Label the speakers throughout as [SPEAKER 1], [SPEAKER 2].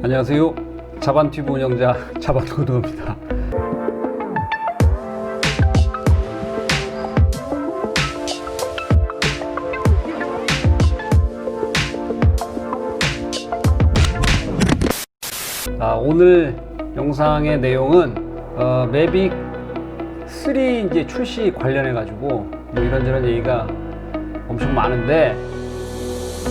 [SPEAKER 1] 안녕하세요. 자반튜브 운영자 자반도도입니다. 오늘 영상의 내용은 매빅 3 이제 출시 관련해 가지고 뭐 이런저런 얘기가 엄청 많은데,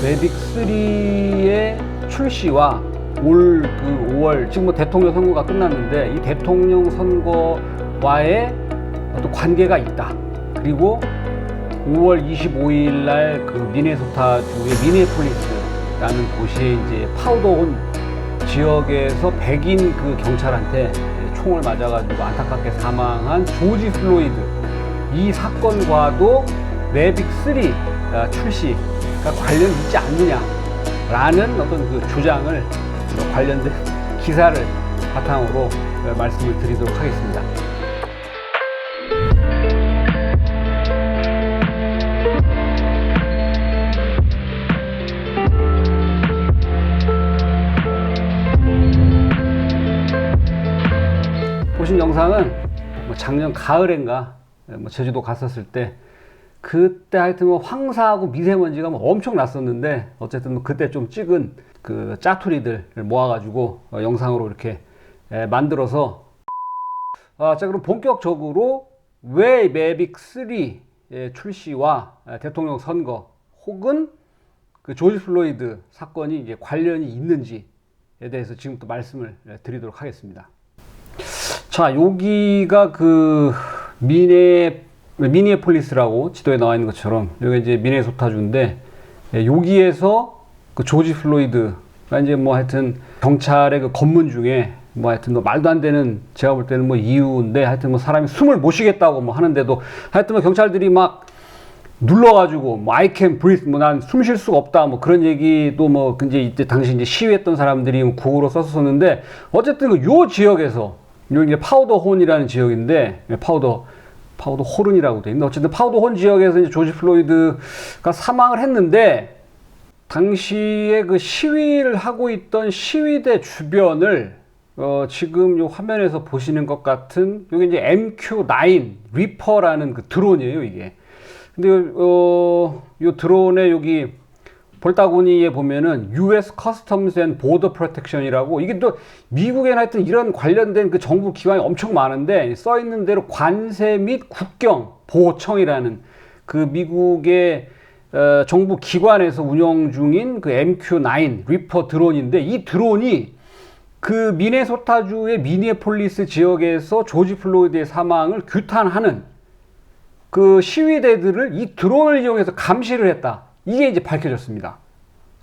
[SPEAKER 1] 매빅 3의 출시와 올 5월 지금 뭐 대통령 선거가 끝났는데 이 대통령 선거와의 어떤 관계가 있다. 그리고 5월 25일 날 그 미네소타주의 미니애폴리스라는 도시에 이제 파우더혼 지역에서 백인 그 경찰한테 총을 맞아가지고 안타깝게 사망한 조지 플로이드, 이 사건과도 매빅 3 출시가 관련이 있지 않느냐라는 어떤 그 주장을 관련된 기사를 바탕으로 말씀을 드리도록 하겠습니다. 보신 영상은 작년 가을인가 제주도 갔었을 때, 그때 하여튼 황사하고 미세먼지가 엄청 났었는데, 어쨌든 그때 좀 찍은 그 짜투리들 모아가지고 영상으로 이렇게 만들어서, 자, 그럼 본격적으로 왜 매빅 3의 출시와 대통령 선거 혹은 그 조지 플로이드 사건이 이제 관련이 있는지에 대해서 지금부터 말씀을 드리도록 하겠습니다. 자, 여기가 그 미니애폴리스라고 지도에 나와 있는 것처럼 여기 이제 미네소타주인데, 여기에서 그 조지 플로이드가 이제 뭐 하여튼 경찰의 그 검문 중에 뭐 하여튼 뭐 말도 안 되는, 제가 볼 때는 뭐 이유인데 하여튼 뭐 사람이 숨을 못 쉬겠다고 뭐 하는데도 하여튼 뭐 경찰들이 막 눌러가지고 뭐 I can breathe, 뭐 난 숨 쉴 수가 없다, 뭐 그런 얘기도 뭐 이제 이때 당시 이제 시위했던 사람들이 뭐 구호로 썼었는데, 어쨌든 그 요 지역에서 여기 이제 파우더혼이라는 지역인데, 파우더 호른이라고 돼 있는데, 어쨌든 파우더혼 지역에서 이제 조지 플로이드가 사망을 했는데, 당시에 그 시위를 하고 있던 시위대 주변을 지금 요 화면에서 보시는 것 같은 여기 이제 MQ-9 리퍼라는 그 드론이에요, 이게. 근데 요 드론에 여기 볼따구니에 보면은 US Customs and Border Protection이라고, 이게 또 미국에는 하여튼 이런 관련된 그 정부 기관이 엄청 많은데, 써 있는 대로 관세 및 국경 보호청이라는 그 미국의 정부 기관에서 운영 중인 그 MQ-9 리퍼 드론인데, 이 드론이 그 미네소타주의 미니애폴리스 지역에서 조지 플로이드의 사망을 규탄하는 그 시위대들을 이 드론을 이용해서 감시를 했다. 이게 이제 밝혀졌습니다.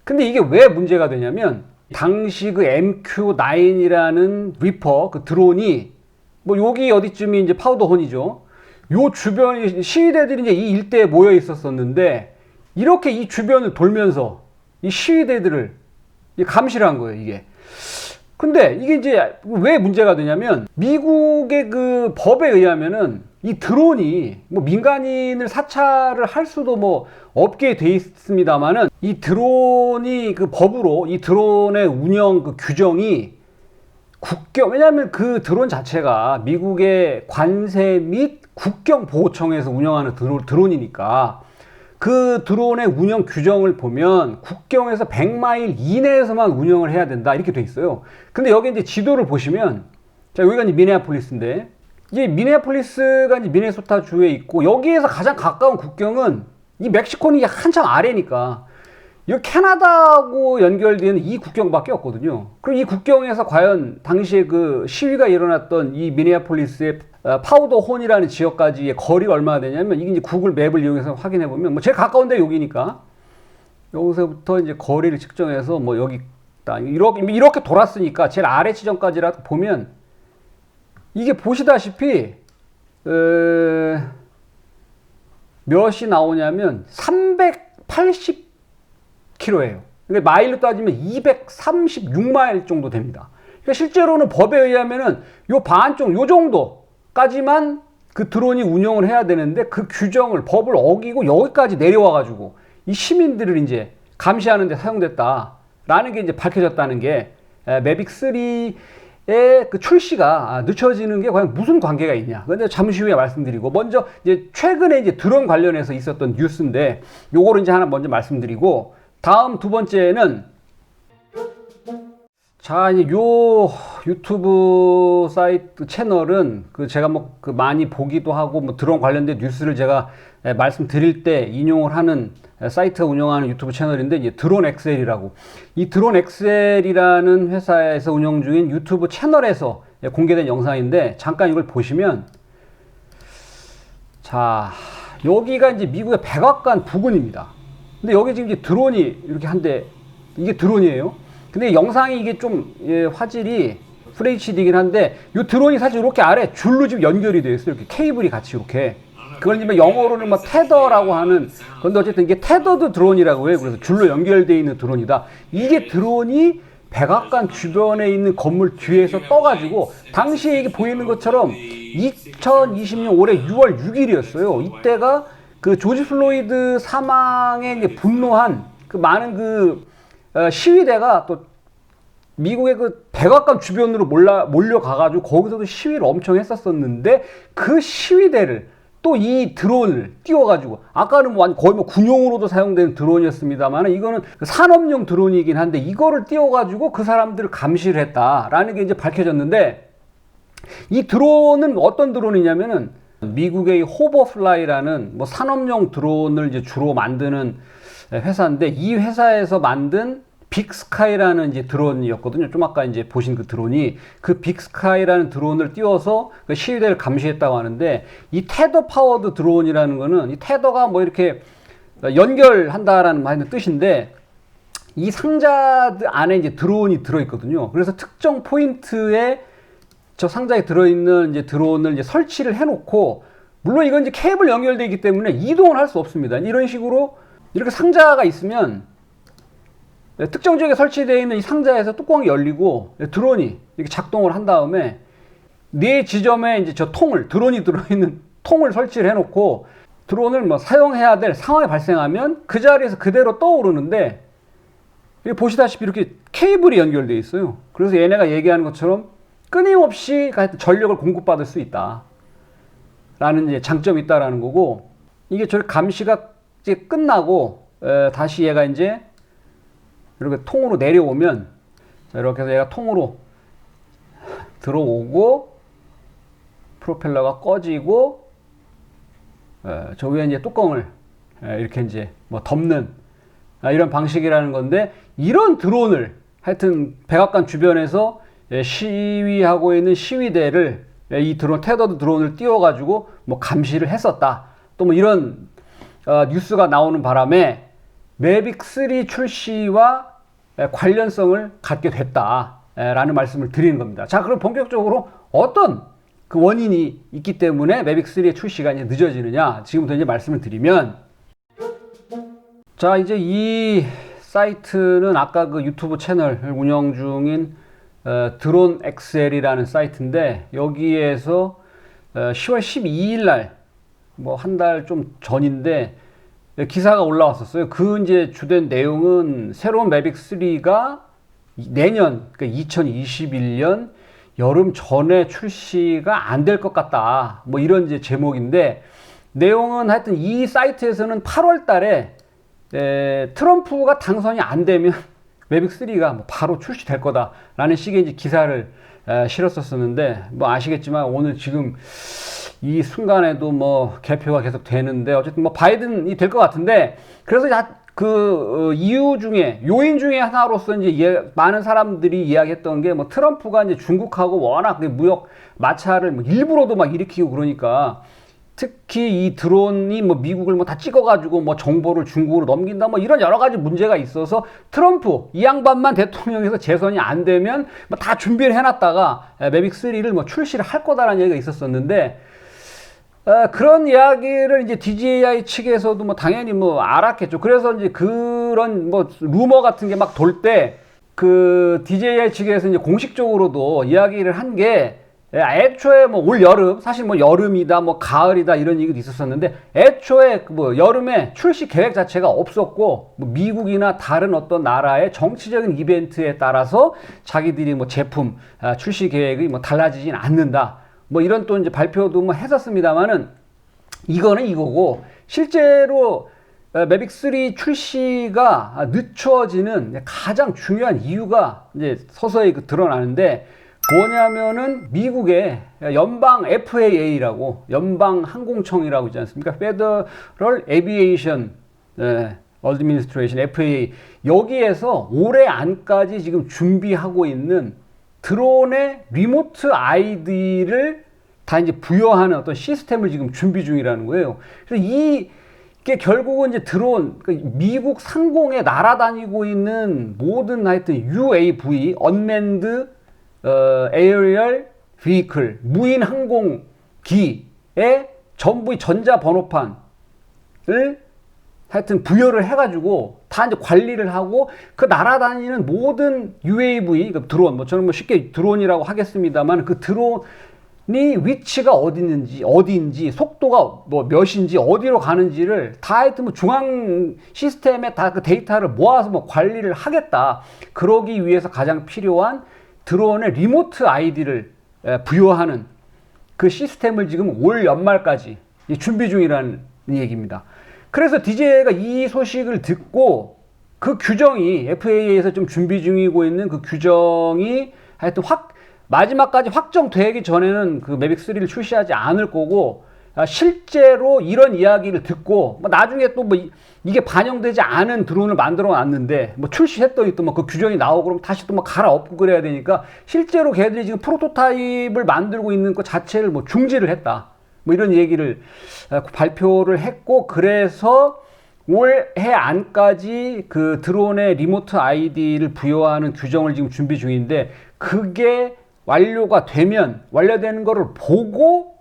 [SPEAKER 1] 근데 이게 왜 문제가 되냐면, 당시 그 MQ-9이라는 리퍼 그 드론이 뭐 여기 어디쯤이 이제 파우더혼이죠. 요 주변 시위대들이 이제 이 일대에 모여 있었었는데, 이렇게 이 주변을 돌면서 이 시위대들을 감시를 한 거예요, 이게. 근데 이게 이제 왜 문제가 되냐면, 미국의 그 법에 의하면은 이 드론이 뭐 민간인을 사찰을 할 수도 뭐 없게 돼 있습니다만은, 이 드론이 그 법으로 이 드론의 운영 그 규정이 국경, 왜냐하면 그 드론 자체가 미국의 관세 및 국경 보호청에서 운영하는 드론이니까 그 드론의 운영 규정을 보면 국경에서 100마일 이내에서만 운영을 해야 된다, 이렇게 돼 있어요. 근데 여기 이제 지도를 보시면, 자, 여기가 이제 미네아폴리스인데, 이게 미네아폴리스가 이제 미네소타 주에 있고, 여기에서 가장 가까운 국경은 이 멕시코는 이게 한참 아래니까 이 캐나다하고 연결되는 이 국경밖에 없거든요. 그럼 이 국경에서 과연 당시에 그 시위가 일어났던 이 미네아폴리스의 파우더혼이라는 지역까지의 거리가 얼마나 되냐면, 이게 이제 구글 맵을 이용해서 확인해 보면, 뭐 제일 가까운데 여기니까 여기서부터 이제 거리를 측정해서 뭐 여기 딱 이렇게 돌았으니까 제일 아래 지점까지라도 보면, 이게 보시다시피 몇이 나오냐면 380km예요. 그러니까 마일로 따지면 236마일 정도 됩니다. 그러니까 실제로는 법에 의하면은 요 반쪽, 요 정도까지만 그 드론이 운영을 해야 되는데, 그 규정을, 법을 어기고 여기까지 내려와가지고 이 시민들을 이제 감시하는 데 사용됐다라는 게 이제 밝혀졌다는 게 매빅 3의 그 출시가 늦춰지는 게 과연 무슨 관계가 있냐. 근데 잠시 후에 말씀드리고, 먼저 이제 최근에 이제 드론 관련해서 있었던 뉴스인데, 요거를 이제 하나 먼저 말씀드리고, 다음 두 번째는, 자, 이제 요 유튜브 사이트 채널은 그 제가 뭐 그 많이 보기도 하고 뭐 드론 관련된 뉴스를 제가 말씀드릴 때 인용을 하는 사이트가 운영하는 유튜브 채널인데, 이제 드론 엑셀이라고, 이 드론 엑셀이라는 회사에서 운영 중인 유튜브 채널에서 공개된 영상인데, 잠깐 이걸 보시면, 자, 여기가 이제 미국의 백악관 부근입니다. 근데 여기 지금 이제 드론이 이렇게 한 대, 이게 드론이에요. 근데 영상이 이게 좀 화질이 FHD이긴 한데, 이 드론이 사실 이렇게 아래 줄로 지금 연결이 되어 있어요. 이렇게 케이블이 같이 이렇게. 그걸 이제 영어로는 뭐 테더라고 하는 건데, 어쨌든 이게 테더드 드론이라고 해요. 그래서 줄로 연결되어 있는 드론이다. 이게 드론이 백악관 주변에 있는 건물 뒤에서 떠가지고, 당시에 이게 보이는 것처럼 2020년 올해 6월 6일이었어요. 이때가 그 조지 플로이드 사망에 이제 분노한 그 많은 그 시위대가 또 미국의 그 백악관 주변으로 몰려가가지고 거기서도 시위를 엄청 했었었는데, 그 시위대를 또 이 드론을 띄워가지고, 아까는 뭐 거의 뭐 군용으로도 사용되는 드론이었습니다만, 이거는 산업용 드론이긴 한데, 이거를 띄워가지고 그 사람들을 감시를 했다라는 게 이제 밝혀졌는데, 이 드론은 어떤 드론이냐면은 미국의 호버플라이라는 뭐 산업용 드론을 이제 주로 만드는 회사인데, 이 회사에서 만든 빅스카이라는 이제 드론이었거든요. 좀 아까 이제 보신 그 드론이, 그 빅스카이라는 드론을 띄워서 그 시위대를 감시했다고 하는데, 이 테더 파워드 드론이라는 거는, 이 테더가 뭐 이렇게 연결한다라는 뜻인데, 이 상자 안에 이제 드론이 들어있거든요. 그래서 특정 포인트에 저 상자에 들어있는 이제 드론을 이제 설치를 해놓고, 물론 이건 이제 케이블 연결되어 있기 때문에 이동을 할 수 없습니다. 이런 식으로 이렇게 상자가 있으면 특정 지역에 설치되어 있는 이 상자에서 뚜껑이 열리고 드론이 이렇게 작동을 한 다음에 네 지점에 이제 저 통을, 드론이 들어있는 통을 설치를 해놓고, 드론을 뭐 사용해야 될 상황이 발생하면 그 자리에서 그대로 떠오르는데, 보시다시피 이렇게 케이블이 연결되어 있어요. 그래서 얘네가 얘기하는 것처럼 끊임없이 전력을 공급받을 수 있다 라는 이제 장점이 있다라는 거고, 이게 저 감시가 이제 끝나고 다시 얘가 이제 이렇게 통으로 내려오면, 자, 이렇게 해서 얘가 통으로 들어오고, 프로펠러가 꺼지고, 저 위에 이제 뚜껑을 이렇게 이제 뭐 덮는 이런 방식이라는 건데, 이런 드론을 하여튼 백악관 주변에서 시위하고 있는 시위대를 이 드론, 테더드 드론을 띄워가지고 뭐 감시를 했었다. 또 뭐 이런 뉴스가 나오는 바람에 매빅 3 출시와 관련성을 갖게 됐다라는 말씀을 드리는 겁니다. 자, 그럼 본격적으로 어떤 그 원인이 있기 때문에 매빅 3의 출시가 이제 늦어지느냐, 지금부터 이제 말씀을 드리면, 자, 이제 이 사이트는 아까 그 유튜브 채널 운영 중인 드론 엑셀이라는 사이트인데, 여기에서 10월 12일 날, 뭐 한 달 좀 전인데 기사가 올라왔었어요. 그 이제 주된 내용은 새로운 매빅 3가 내년, 그러니까 2021년 여름 전에 출시가 안 될 것 같다, 뭐 이런 이제 제목인데, 내용은 하여튼 이 사이트에서는 8월 달에 트럼프가 당선이 안 되면 매빅 3가 뭐 바로 출시될 거다라는 식의 이제 기사를 실었었는데, 뭐 아시겠지만 오늘 지금 이 순간에도 뭐 개표가 계속 되는데, 어쨌든 뭐 바이든이 될 것 같은데, 그래서 그 이유 중에, 요인 중에 하나로서 이제 많은 사람들이 이야기했던 게, 뭐 트럼프가 이제 중국하고 워낙 무역 마찰을 뭐 일부러도 막 일으키고, 그러니까 특히 이 드론이 뭐 미국을 뭐 다 찍어가지고 뭐 정보를 중국으로 넘긴다, 뭐 이런 여러 가지 문제가 있어서, 트럼프 이 양반만 대통령에서 재선이 안 되면 뭐 다 준비를 해놨다가 매빅 3를 뭐 출시를 할 거다라는 얘기가 있었었는데, 그런 이야기를 이제 DJI 측에서도 뭐 당연히 뭐 알았겠죠. 그래서 이제 그런 뭐 루머 같은 게 막 돌 때, 그 DJI 측에서 이제 공식적으로도 이야기를 한 게, 애초에 뭐 올 여름, 사실 뭐 여름이다, 뭐 가을이다 이런 얘기도 있었었는데 애초에 뭐 여름에 출시 계획 자체가 없었고 뭐 미국이나 다른 어떤 나라의 정치적인 이벤트에 따라서 자기들이 뭐 제품 출시 계획이 뭐 달라지진 않는다. 뭐 이런 또 이제 발표도 뭐 했었습니다만은 이거는 이거고 실제로 매빅 3 출시가 늦춰지는 가장 중요한 이유가 이제 서서히 드러나는데 뭐냐면은 미국의 연방 FAA라고 연방 항공청이라고 있지 않습니까? Federal Aviation Administration FAA 여기에서 올해 안까지 지금 준비하고 있는 드론의 리모트 아이디를 다 이제 부여하는 어떤 시스템을 지금 준비 중이라는 거예요. 그래서 이게 결국은 이제 드론, 미국 상공에 날아다니고 있는 모든 하여튼 UAV, Unmanned Aerial Vehicle, 무인 항공기에 전부 이 전자 번호판을 하여튼 부여를 해가지고 다 이제 관리를 하고 그 날아다니는 모든 UAV, 그 드론, 뭐 저는 뭐 쉽게 드론이라고 하겠습니다만 그 드론이 위치가 어디인지, 속도가 뭐 몇인지, 어디로 가는지를 다 하여튼 뭐 중앙 시스템에 다 그 데이터를 모아서 뭐 관리를 하겠다. 그러기 위해서 가장 필요한 드론의 리모트 아이디를 부여하는 그 시스템을 지금 올 연말까지 준비 중이라는 얘기입니다. 그래서 DJI가 이 소식을 듣고 그 규정이 FAA에서 좀 준비 중이고 있는 그 규정이 하여튼 마지막까지 확정되기 전에는 그 매빅 3를 출시하지 않을 거고 실제로 이런 이야기를 듣고 나중에 또 뭐 이게 반영되지 않은 드론을 만들어 놨는데 뭐 출시했더니 또 뭐 그 규정이 나오고 그러면 다시 또 뭐 갈아엎고 그래야 되니까 실제로 걔들이 지금 프로토타입을 만들고 있는 것 자체를 뭐 중지를 했다. 뭐 이런 얘기를 발표를 했고 그래서 올해 안까지 그 드론의 리모트 아이디를 부여하는 규정을 지금 준비 중인데 그게 완료가 되면 완료되는 거를 보고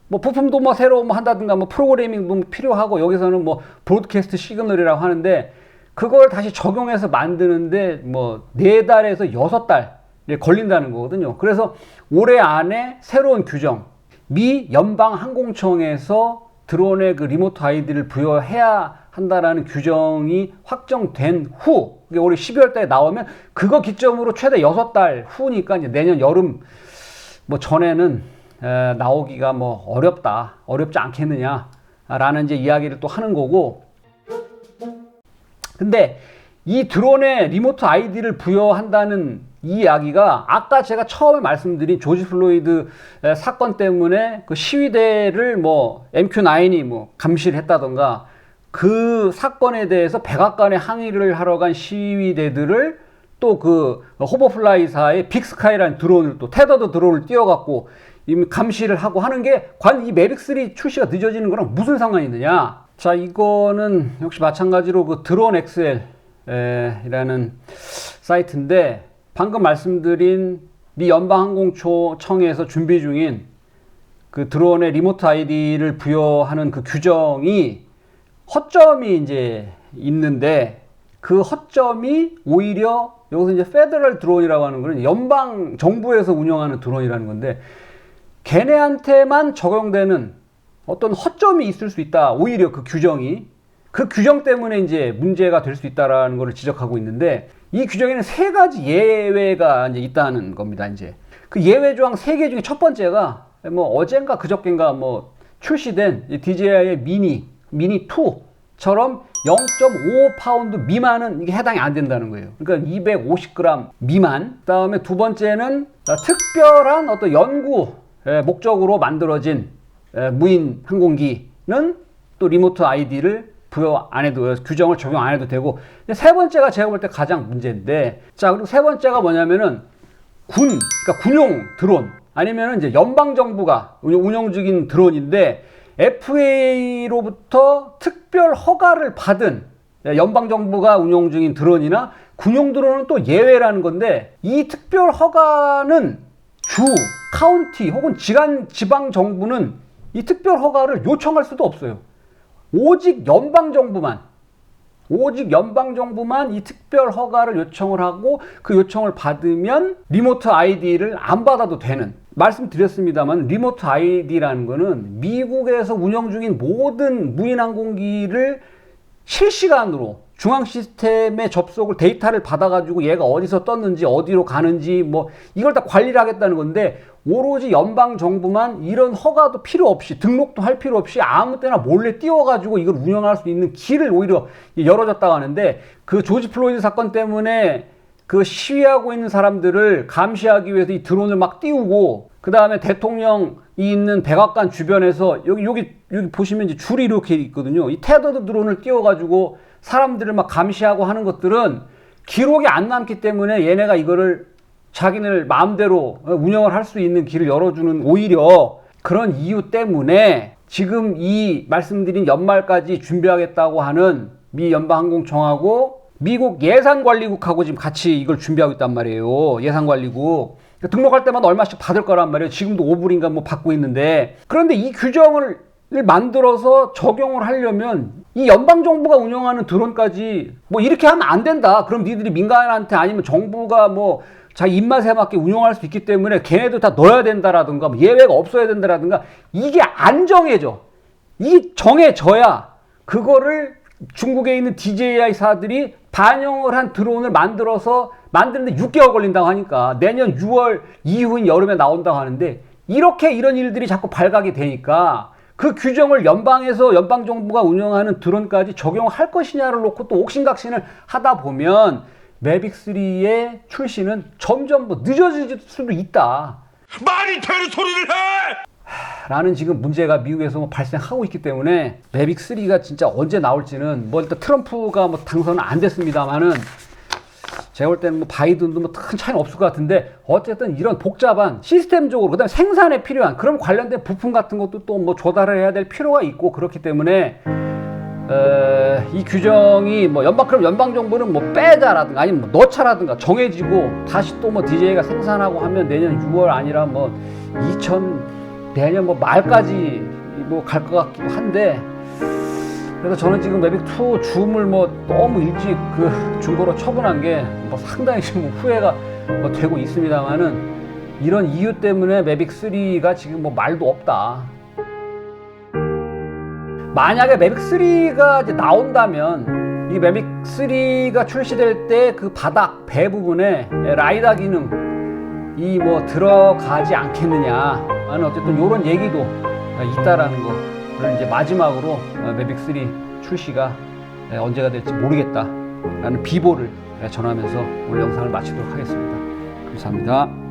[SPEAKER 1] 뭐 부품도 뭐 새로 뭐 한다든가 뭐 프로그래밍도 필요하고 여기서는 뭐 브로드캐스트 시그널이라고 하는데 그걸 다시 적용해서 만드는데 뭐 4달에서 6달 걸린다는 거거든요. 그래서 올해 안에 새로운 규정 미 연방 항공청에서 드론의 그 리모트 아이디를 부여해야 한다라는 규정이 확정된 후 올해 12월 달에 나오면 그거 기점으로 최대 6달 후니까 이제 내년 여름 뭐 전에는 나오기가 뭐 어렵지 않겠느냐라는 이제 이야기를 또 하는 거고 근데 이 드론에 리모트 아이디를 부여한다는 이 이야기가 아까 제가 처음에 말씀드린 조지 플로이드 사건 때문에 그 시위대를 뭐 MQ-9이 뭐 감시를 했다던가 그 사건에 대해서 백악관에 항의를 하러 간 시위대들을 또 그 호버플라이사의 빅스카이라는 드론을 또 테더드 드론을 띄워갖고 이미 감시를 하고 하는 게 과연 이 매빅 3 출시가 늦어지는 거랑 무슨 상관이 있느냐? 자, 이거는 역시 마찬가지로 그 드론 엑셀이라는 사이트인데 방금 말씀드린 미 연방항공청에서 준비 중인 그 드론의 리모트 아이디를 부여하는 그 규정이 허점이 이제 있는데 그 허점이 오히려 여기서 이제 페더럴 드론이라고 하는 거는 연방 정부에서 운영하는 드론이라는 건데 걔네한테만 적용되는 어떤 허점이 있을 수 있다. 오히려 그 규정이 그 규정 때문에 이제 문제가 될 수 있다라는 것을 지적하고 있는데 이 규정에는 3가지 예외가 이제 있다는 겁니다. 이제 그 예외 조항 3개 중에 첫 번째가 뭐 어젠가 그저께인가 뭐 출시된 DJI의 미니 2처럼 0.5파운드 미만은 이게 해당이 안 된다는 거예요. 그러니까 250g 미만. 그다음에 두 번째는 특별한 어떤 연구 목적으로 만들어진 무인 항공기는 또 리모트 아이디를 부여 안 해도 규정을 적용 안 해도 되고 세 번째가 제가 볼 때 가장 문제인데 자 그리고 세 번째가 뭐냐면은 그러니까 군용 드론 아니면은 이제 연방 정부가 운영 중인 드론인데 FAA로부터 특별 허가를 받은 연방 정부가 운영 중인 드론이나 군용 드론은 또 예외라는 건데 이 특별 허가는 주, 카운티 혹은 지방 정부는 이 특별 허가를 요청할 수도 없어요. 오직 연방 정부만 이 특별 허가를 요청을 하고 그 요청을 받으면 리모트 아이디를 안 받아도 되는 말씀드렸습니다만 리모트 아이디라는 거는 미국에서 운영 중인 모든 무인 항공기를 실시간으로 중앙 시스템에 접속을 데이터를 받아가지고 얘가 어디서 떴는지 어디로 가는지 뭐 이걸 다 관리를 하겠다는 건데, 오로지 연방 정부만 이런 허가도 필요 없이 등록도 할 필요 없이 아무 때나 몰래 띄워가지고 이걸 운영할 수 있는 길을 오히려 열어줬다고 하는데, 그 조지 플로이드 사건 때문에 그 시위하고 있는 사람들을 감시하기 위해서 이 드론을 막 띄우고, 그 다음에 대통령이 있는 백악관 주변에서 여기 보시면 이제 줄이 이렇게 있거든요. 이 테더드 드론을 띄워가지고 사람들을 막 감시하고 하는 것들은 기록이 안 남기 때문에 얘네가 이거를 자기들 마음대로 운영을 할 수 있는 길을 열어주는, 오히려 그런 이유 때문에 지금 이 말씀드린 연말까지 준비하겠다고 하는 미 연방항공청하고 미국 예산관리국하고 지금 같이 이걸 준비하고 있단 말이에요. 예산관리국. 등록할 때마다 얼마씩 받을 거란 말이에요. 지금도 5불인가 뭐 받고 있는데, 그런데 이 규정을 만들어서 적용을 하려면 이 연방정부가 운영하는 드론까지 뭐 이렇게 하면 안 된다. 그럼 니들이 민간한테 아니면 정부가 뭐 자기 입맛에 맞게 운영할 수 있기 때문에 걔네도 다 넣어야 된다라든가 뭐 예외가 없어야 된다라든가, 이게 안 정해져. 이게 정해져야 그거를 중국에 있는 DJI사들이 반영을 한 드론을 만드는데 6개월 걸린다고 하니까 내년 6월 이후인 여름에 나온다고 하는데, 이렇게 이런 일들이 자꾸 발각이 되니까 그 규정을 연방정부가 운영하는 드론까지 적용할 것이냐를 놓고 또 옥신각신을 하다 보면 매빅3의 출시는 점점 뭐 늦어질 수도 있다.
[SPEAKER 2] 말이 되는 소리를 해!
[SPEAKER 1] 라는 지금 문제가 미국에서 뭐 발생하고 있기 때문에 매빅3가 진짜 언제 나올지는, 뭐 일단 트럼프가 뭐 당선은 안 됐습니다만은 제가 볼 때는 뭐 바이든도 뭐 큰 차이는 없을 것 같은데, 어쨌든 이런 복잡한 시스템적으로, 그다음에 생산에 필요한 그런 관련된 부품 같은 것도 또 뭐 조달을 해야 될 필요가 있고, 그렇기 때문에 이 규정이 뭐 그럼 연방 정부는 뭐 빼자라든가 아니면 뭐 넣자라든가 정해지고 다시 또 뭐 DJ가 생산하고 하면 내년 6월 아니라 뭐 내년 뭐 말까지 뭐 갈 것 같기도 한데, 그래서 저는 지금 매빅2 줌을 뭐 너무 일찍 그 중고로 처분한 게 뭐 상당히 지금 후회가 뭐 되고 있습니다만은, 이런 이유 때문에 매빅3가 지금 뭐 말도 없다. 만약에 매빅3가 이제 나온다면 이 매빅3가 출시될 때 그 바닥 배 부분에 라이다 기능이 뭐 들어가지 않겠느냐 하는, 어쨌든 이런 얘기도 있다라는 거를 이제 마지막으로 매빅3 출시가 언제가 될지 모르겠다라는 비보를 전하면서 오늘 영상을 마치도록 하겠습니다. 감사합니다.